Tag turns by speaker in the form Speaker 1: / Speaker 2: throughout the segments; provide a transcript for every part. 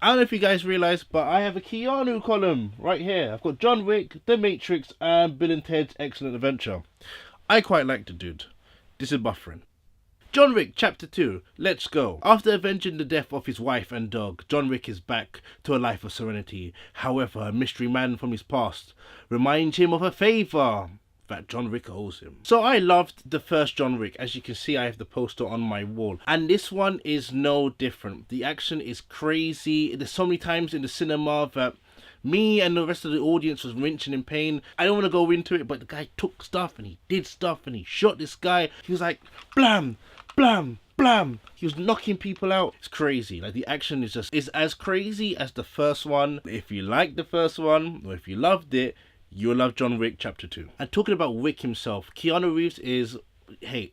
Speaker 1: I don't know if you guys realize, but I have a Keanu column right here. I've got John Wick, The Matrix, and Bill and Ted's Excellent Adventure. I quite like the dude. This is buffering. John Wick Chapter 2, let's go. After avenging the death of his wife and dog, John Wick is back to a life of serenity. However, a mystery man from his past reminds him of a favour that John Wick owes him. So I loved the first John Wick. As you can see, I have the poster on my wall. And this one is no different. The action is crazy. There's so many times in the cinema that me and the rest of the audience was wrenching in pain. I don't want to go into it, but the guy took stuff and he did stuff and he shot this guy. He was like, blam, blam, blam. He was knocking people out. It's crazy. Like, the action is as crazy as the first one. If you liked the first one, or if you loved it, you'll love John Wick Chapter 2. And talking about Wick himself, Keanu Reeves is, he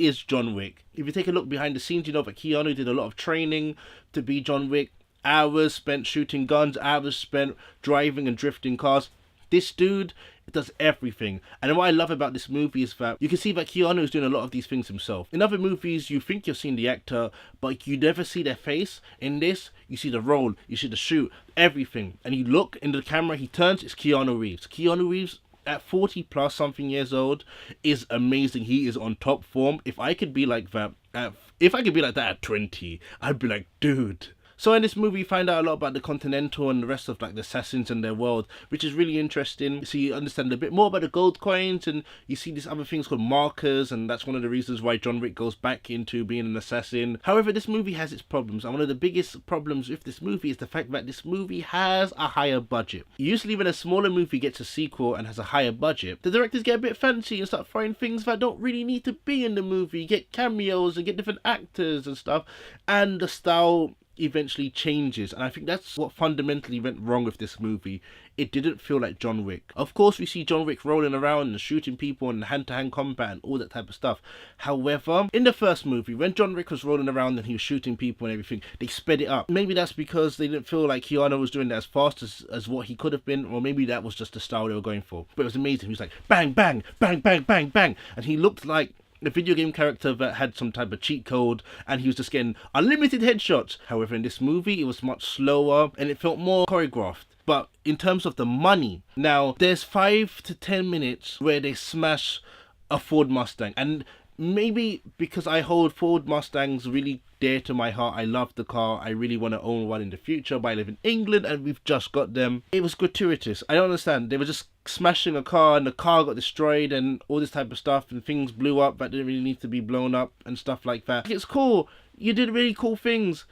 Speaker 1: is John Wick. If you take a look behind the scenes, you know that Keanu did a lot of training to be John Wick. Hours spent shooting guns, hours spent driving and drifting cars. This dude does everything. And what I love about this movie is that you can see that Keanu is doing a lot of these things himself. In other movies, you think you're seeing the actor, but you never see their face. In this, you see the role, you see the shoot, everything. And you look into the camera, he turns, it's Keanu Reeves. Keanu Reeves, at 40 plus something years old, is amazing. He is on top form. If I could be like that at 20, I'd be like, dude. So in this movie, you find out a lot about the Continental and the rest of like the assassins and their world, which is really interesting. So you understand a bit more about the gold coins, and you see these other things called markers, and that's one of the reasons why John Wick goes back into being an assassin. However, this movie has its problems, and one of the biggest problems with this movie is the fact that this movie has a higher budget. Usually when a smaller movie gets a sequel and has a higher budget, the directors get a bit fancy and start throwing things that don't really need to be in the movie. You get cameos and get different actors and stuff, and the style eventually changes, and I think that's what fundamentally went wrong with this movie. It didn't feel like John Wick. Of course, we see John Wick rolling around and shooting people and hand-to-hand combat and all that type of stuff. However, in the first movie, when John Wick was rolling around and he was shooting people and everything, they sped it up. Maybe that's because they didn't feel like Keanu was doing that as fast as what he could have been, or maybe that was just the style they were going for. But it was amazing. He was like, bang, bang, bang, bang, bang, bang, and he looked like a video game character that had some type of cheat code, and he was just getting unlimited headshots. However, in this movie, it was much slower and it felt more choreographed. But in terms of the money, now there's 5 to 10 minutes where they smash a Ford Mustang, and maybe because I hold Ford Mustangs really dear to my heart, I love the car, I really want to own one in the future, but I live in England and we've just got them. It was gratuitous. I don't understand. They were just smashing a car and the car got destroyed and all this type of stuff, and things blew up that didn't really need to be blown up and stuff like that. It's cool. You did really cool things.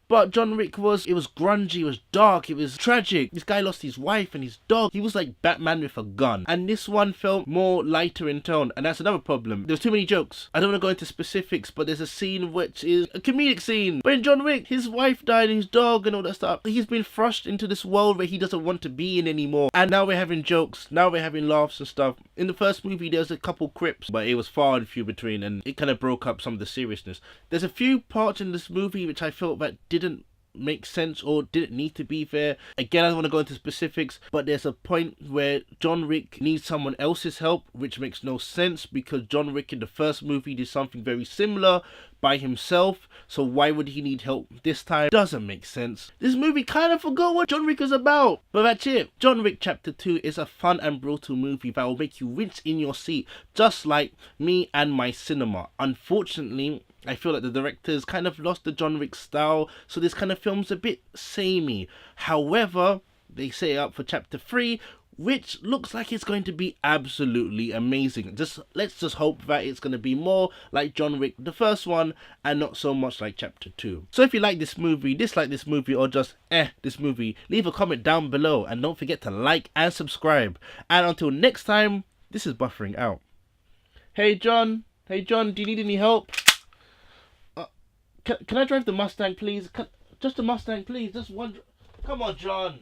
Speaker 1: But John Wick it was grungy, it was dark, it was tragic. This guy lost his wife and his dog. He was like Batman with a gun. And this one felt more lighter in tone, and that's another problem. There's too many jokes. I don't want to go into specifics, but there's a scene which is a comedic scene. But in John Wick, his wife died and his dog and all that stuff. He's been thrust into this world where he doesn't want to be in anymore. And now we're having jokes, now we're having laughs and stuff. In the first movie, there was a couple quips, but it was far and few between, and it kind of broke up some of the seriousness. There's a few parts in this movie which I felt that didn't make sense or didn't need to be there. Again, I don't want to go into specifics, but there's a point where John Wick needs someone else's help, which makes no sense because John Wick in the first movie did something very similar by himself, so why would he need help this time? Doesn't make sense. This movie kind of forgot what John Wick was about. But that's it. John Wick Chapter 2 is a fun and brutal movie that will make you wince in your seat, just like me and my cinema. Unfortunately, I feel like the directors kind of lost the John Wick style, so this kind of film's a bit samey. However, they set it up for Chapter 3, which looks like it's going to be absolutely amazing. Let's just hope that it's going to be more like John Wick, the first one, and not so much like Chapter 2. So if you like this movie, dislike this movie, or just this movie, leave a comment down below, and don't forget to like and subscribe. And until next time, this is Buffering out. Hey John, do you need any help? Can I drive the Mustang, please? Just the Mustang, please. Just one. Come on, John.